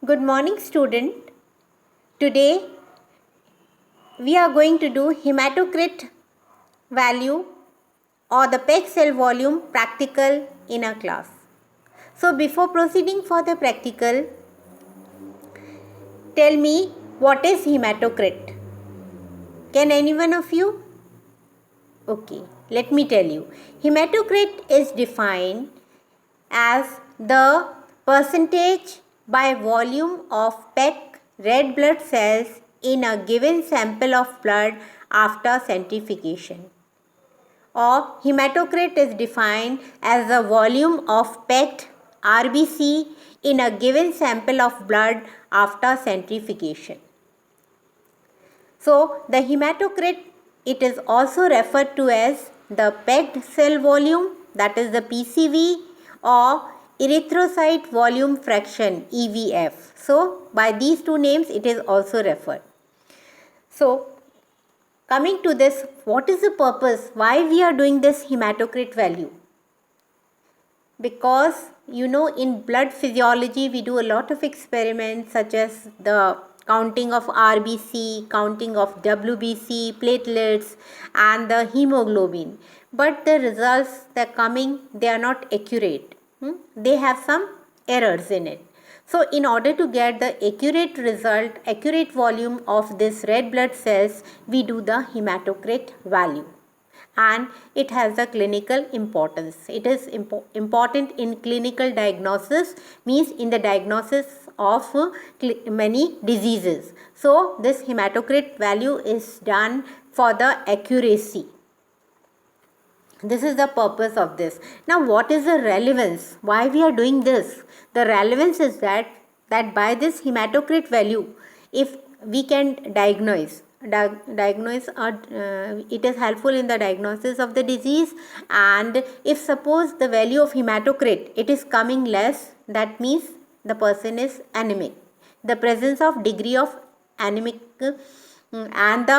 Good morning, student. Today we are going to do hematocrit value or the PEG cell volume practical in a class. So before proceeding for the practical, tell me what is hematocrit? Can any one of you? Okay, let me tell you. Hematocrit is defined as the percentage by volume of PEG red blood cells in a given sample of blood after centrifugation. Or hematocrit is defined as the volume of PEG RBC in a given sample of blood after centrifugation. So the hematocrit, it is also referred to as the pegged cell volume, that is the PCV, or erythrocyte volume fraction, EVF. So by these two names it is also referred. So coming to this, what is the purpose? Why we are doing this hematocrit value? Because in blood physiology we do a lot of experiments such as the counting of RBC, counting of WBC, platelets and the hemoglobin. But the results that are coming, they are not accurate. They have some errors in it. So in order to get the accurate result, accurate volume of this red blood cells, we do the hematocrit value. And it has a clinical importance. It is important in clinical diagnosis, means in the diagnosis of many diseases. So this hematocrit value is done for the accuracy. This is the purpose of this. Now what is the relevance? Why we are doing this? The relevance is that by this hematocrit value, if we can diagnose, it is helpful in the diagnosis of the disease. And if suppose the value of hematocrit, it is coming less, that means the person is anemic. The presence of degree of anemic, and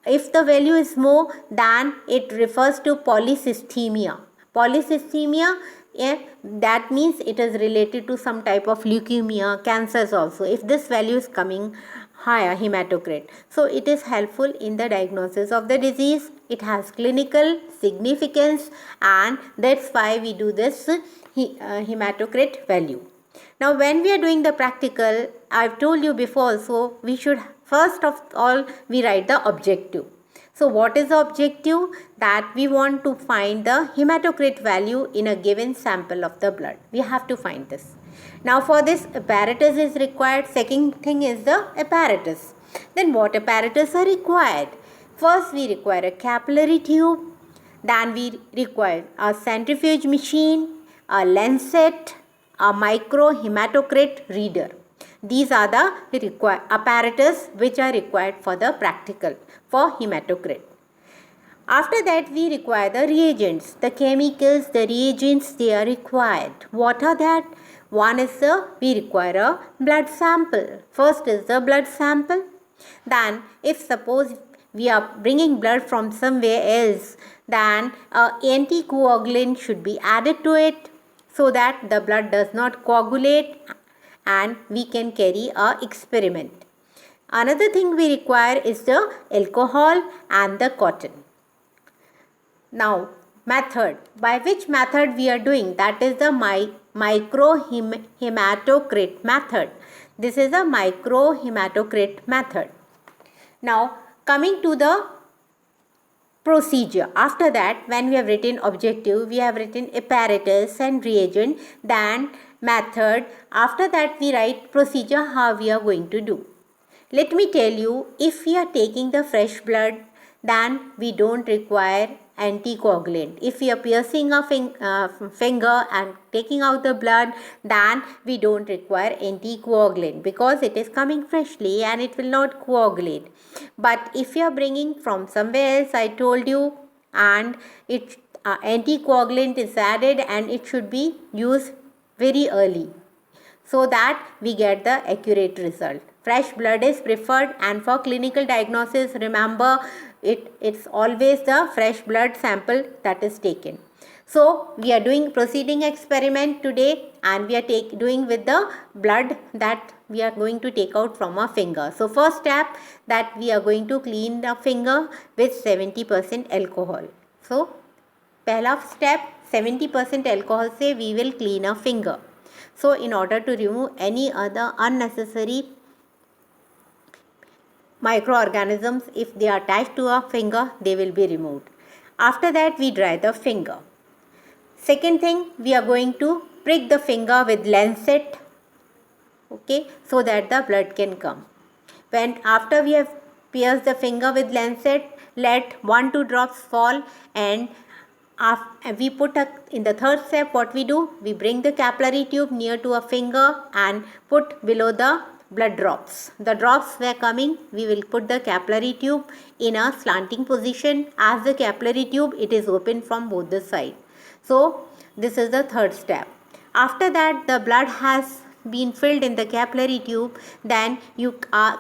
if the value is more, then it refers to polycythemia. Polycythemia, that means it is related to some type of leukemia, cancers also. If this value is coming higher, hematocrit, so it is helpful in the diagnosis of the disease. It has clinical significance, and that's why we do this hematocrit value. Now when we are doing the practical, I've told you before, so we should first of all we write the objective. So what is the objective? That we want to find the hematocrit value in a given sample of the blood. We have to find this. Now for this, apparatus is required. Second thing is the apparatus. Then what apparatus are required? First we require a capillary tube. Then we require a centrifuge machine, a lancet, a micro hematocrit reader. These are the apparatus which are required for the practical for hematocrit. After that we require the reagents, the chemicals, the reagents, they are required. What are that? One is we require a blood sample. First is the blood sample. Then if suppose we are bringing blood from somewhere else, then anticoagulant should be added to it so that the blood does not coagulate and we can carry a experiment. Another thing we require is the alcohol and the cotton. Now method, by which method we are doing, that is the micro hematocrit method. This is a micro hematocrit method. Now coming to the procedure. After that, when we have written objective, we have written apparatus and reagent, then method. After that we write procedure, how we are going to do. Let me tell you, if we are taking the fresh blood, then we don't require anticoagulant. If we are piercing a finger and taking out the blood, then we don't require anticoagulant because it is coming freshly and it will not coagulate. But if you are bringing from somewhere else, I told you, and it anticoagulant is added, and it should be used very early so that we get the accurate result. Fresh blood is preferred, and for clinical diagnosis, remember it's always the fresh blood sample that is taken. So we are doing proceeding experiment today, and we are doing with the blood that we are going to take out from our finger. So first step, that we are going to clean the finger with 70% alcohol. So पहला step, 70% alcohol से we will clean a finger. So in order to remove any other unnecessary microorganisms, if they are attached to a finger, they will be removed. After that, we dry the finger. Second thing, we are going to prick the finger with lancet, okay, so that the blood can come. When after we have pierced the finger with lancet, let 1-2 drops fall, and we put in the third step, what we do, we bring the capillary tube near to a finger and put below the blood drops. The drops were coming, we will put the capillary tube in a slanting position. As the capillary tube, it is open from both the sides. So this is the third step. After that, the blood has been filled in the capillary tube, then you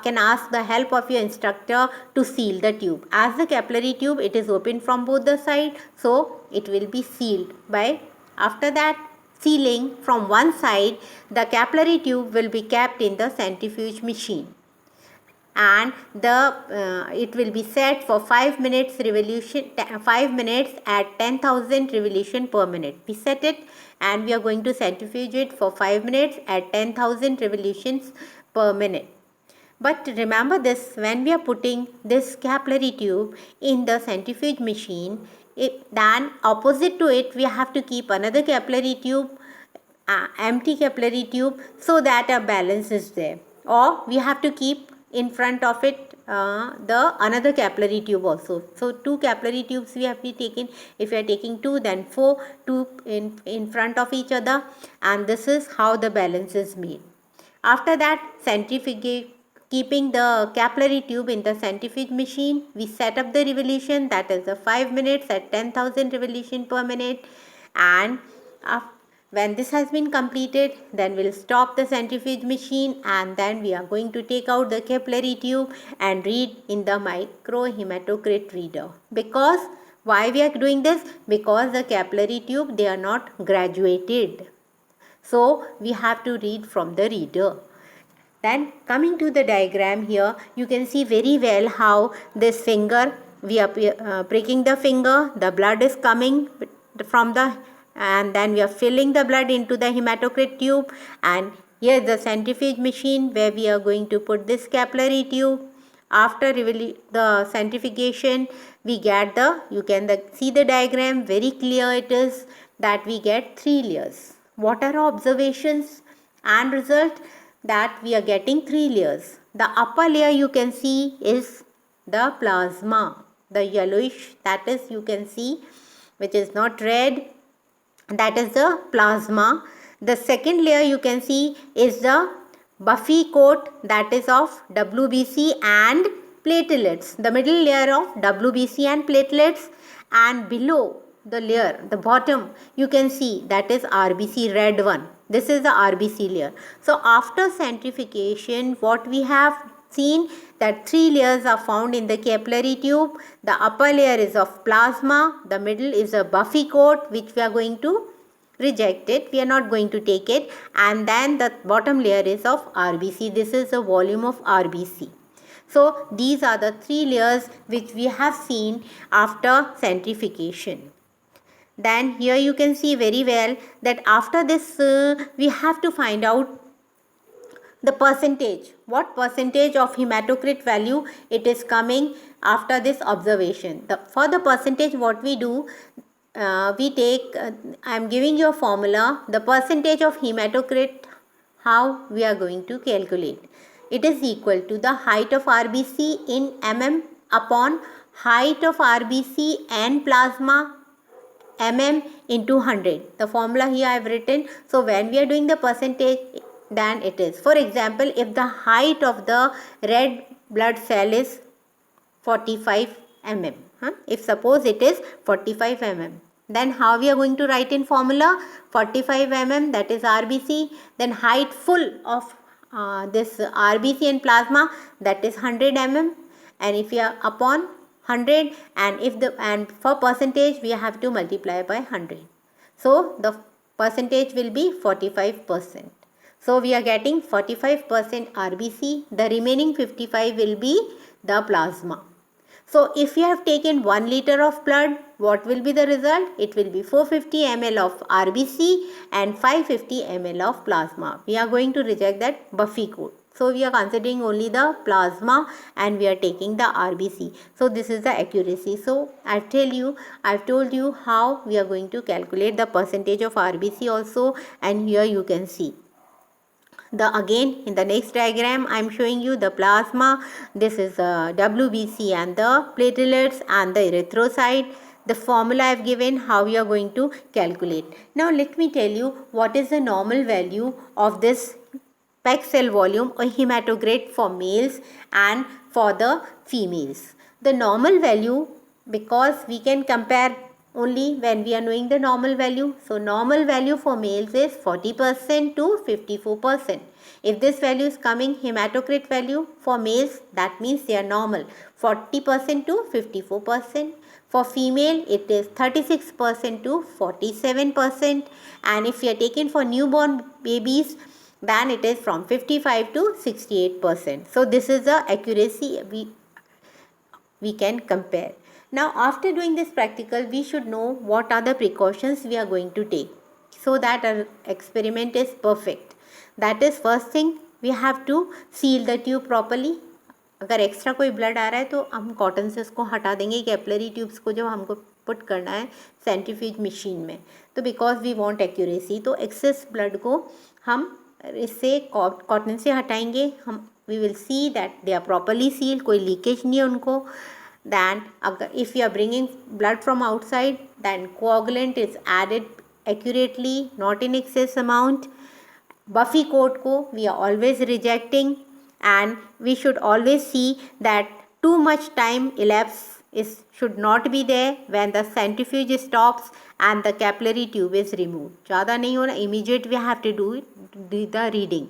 can ask the help of your instructor to seal the tube. As the capillary tube, it is open from both the sides, so it will be sealed by, after that sealing from one side, the capillary tube will be kept in the centrifuge machine, and it will be set for 5 minutes revolution, 5 minutes at 10,000 revolution per minute. We set it, and we are going to centrifuge it for 5 minutes at 10,000 revolutions per minute. But remember this, when we are putting this capillary tube in the centrifuge machine, then opposite to it we have to keep another capillary tube, empty capillary tube, so that a balance is there, or we have to keep in front of it the another capillary tube also. So 2 capillary tubes we have to taken. If we are taking 2, then 4, 2 in front of each other, and this is how the balance is made. After that, keeping the capillary tube in the centrifuge machine, we set up the revolution, that is the 5 minutes at 10,000 revolution per minute, and when this has been completed, then we'll stop the centrifuge machine, and then we are going to take out the capillary tube and read in the microhematocrit reader. Because why we are doing this? Because the capillary tube, they are not graduated, so we have to read from the reader. Then coming to the diagram here, you can see very well how this finger, we are pricking the finger, the blood is coming from the, and then we are filling the blood into the hematocrit tube, and here is the centrifuge machine where we are going to put this capillary tube. After the centrifugation, we get you can see the diagram, very clear it is, that we get 3 layers. What are our observations and result? That we are getting 3 layers. The upper layer you can see is the plasma, the yellowish, that is you can see, which is not red, that is the plasma. The second layer you can see is the buffy coat, that is of WBC and platelets, the middle layer of WBC and platelets, and below the layer, the bottom, you can see that is RBC, red one. This is the RBC layer. So after centrifugation, what we have seen, that 3 layers are found in the capillary tube. The upper layer is of plasma, the middle is a buffy coat, which we are going to reject it, we are not going to take it, and then the bottom layer is of RBC. This is the volume of RBC. So these are the 3 layers which we have seen after centrifugation. Then here you can see very well that after this we have to find out the percentage, what percentage of hematocrit value it is coming after this observation. For the percentage, what we do, we take, I am giving you a formula, the percentage of hematocrit, how we are going to calculate. It is equal to the height of RBC in mm upon height of RBC and plasma mm into 100. The formula here I have written. So when we are doing the percentage, then it is, for example, if the height of the red blood cell is 45 mm, if suppose it is 45 mm, then how we are going to write in formula? 45 mm, that is RBC, then height full of this RBC and plasma, that is 100 mm, and if we are upon 100, and for percentage we have to multiply by 100. So the percentage will be 45%. So we are getting 45% RBC. The remaining 55 will be the plasma. So if you have taken 1 liter of blood, what will be the result? It will be 450 ml of RBC and 550 ml of plasma. We are going to reject that Buffy code. So we are considering only the plasma and we are taking the RBC. So this is the accuracy. So I've told you how we are going to calculate the percentage of RBC also, and here you can see. Again in the next diagram I am showing you the plasma. This is WBC and the platelets and the erythrocyte. The formula I have given how we are going to calculate. Now let me tell you what is the normal value of this PEG cell volume or hematocrit for males and for the females. The normal value, because we can compare only when we are knowing the normal value. So normal value for males is 40% to 54%. If this value is coming hematocrit value for males, that means they are normal, 40% to 54%. For female it is 36% to 47%, and if you are taking for newborn babies, then it is from 55 to 68%. So this is the accuracy we can compare. Now after doing this practical, we should know what are the precautions we are going to take so that our experiment is perfect. That is, first thing, we have to seal the tube properly. अगर extra कोई blood आ रहा है तो हम cotton से उसको हटा देंगे कैपिलरी ट्यूब्स को, जब हमको पुट करना है सेंट्रीफ्यूज मशीन में, तो बिकॉज वी वांट एक्यूरेसी, तो एक्सेस ब्लड को हम इससे कॉटन से हटाएंगे. हम we will see that they are properly sealed, कोई लीकेज नहीं है उनको. दैन अगर if you are bringing blood from outside, then coagulant is added accurately, not in excess amount. Buffy code को we are always rejecting, and we should always see that too much time elapse should not be there when the centrifuge stops and the capillary tube is removed. ज़्यादा नहीं होना, immediate we have to do the reading,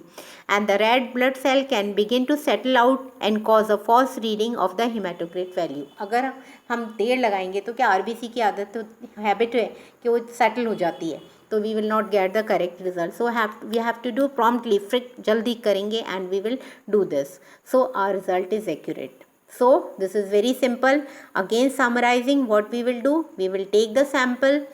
and the red blood cell can begin to settle out and cause a false reading of the hematocrit value. अगर हम देर लगाएंगे तो क्या RBC की आदत तो हैबिट है कि वो सेटल हो जाती है, तो we will not get the correct result. So we have to do promptly, जल्दी करेंगे and we will do this. So our result is accurate. So this is very simple. Again summarizing what we will do, we will take the sample.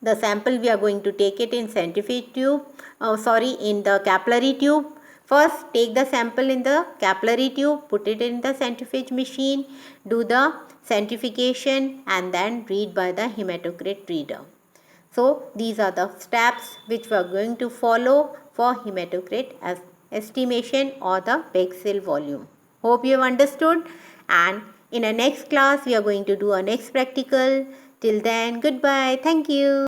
The sample we are going to take it in centrifuge tube, in the capillary tube. First take the sample in the capillary tube, put it in the centrifuge machine, do the centrifugation and then read by the hematocrit reader. So these are the steps which we are going to follow for hematocrit as estimation or the PEG cell volume. Hope you have understood, and in our next class we are going to do our next practical. Till then, goodbye. Thank you.